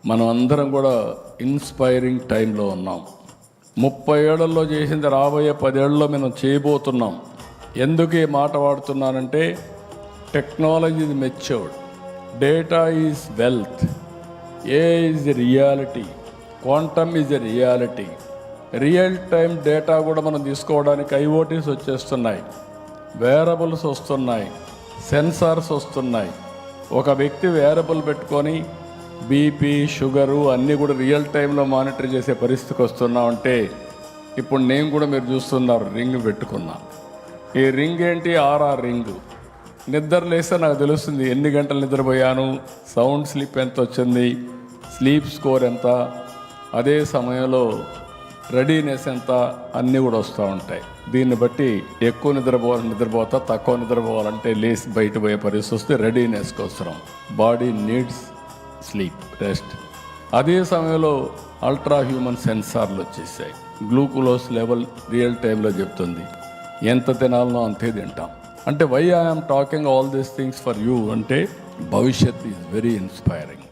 మనం అందరం కూడా ఇన్స్పైరింగ్ టైంలో ఉన్నాం. 30 ఏళ్లలో చేసింది రాబోయే 10 ఏళ్లలో మనం చేయబోతున్నాం. ఎందుకు ఈ మాట వాడుతున్నానంటే, technology is matured, data is wealth, AI is a reality, quantum is a reality. Real time data కూడా మనం తీసుకోవడానికి ఐఓటీస్ వచ్చేస్తున్నాయి, వేరబుల్స్ వస్తున్నాయి, సెన్సార్స్ వస్తున్నాయి. ఒక వ్యక్తి వేరబుల్ పెట్టుకొని బీపీ, షుగరు అన్నీ కూడా రియల్ టైంలో మానిటర్ చేసే పరిస్థితికి వస్తున్నామంటే, ఇప్పుడు నేను కూడా మీరు చూస్తున్నారు రింగ్ పెట్టుకున్నా. ఈ రింగ్ ఏంటి? RR ring. నిద్ర లేస్తే నాకు తెలుస్తుంది ఎన్ని గంటలు నిద్రపోయాను, సౌండ్ స్లీప్ ఎంత వచ్చింది, స్లీప్ స్కోర్ ఎంత, అదే సమయంలో రెడీనెస్ ఎంత, అన్నీ కూడా వస్తూ ఉంటాయి. దీన్ని బట్టి ఎక్కువ నిద్రపోతా, తక్కువ నిద్రపోవాలంటే లేచి బయట పోయే పరిస్థితి వస్తే రెడీనెస్కి వస్తున్నాం. Body needs sleep, rest. అదే సమయంలో అల్ట్రా హ్యూమన్ సెన్సార్లు వచ్చేసాయి. గ్లూకోజ్ లెవెల్ రియల్ టైంలో చెప్తుంది, ఎంత తినాలనో అంతే తింటాం. అంటే why I'm talking all these things for you అంటే, భవిష్యత్ ఈజ్ వెరీ ఇన్స్పైరింగ్.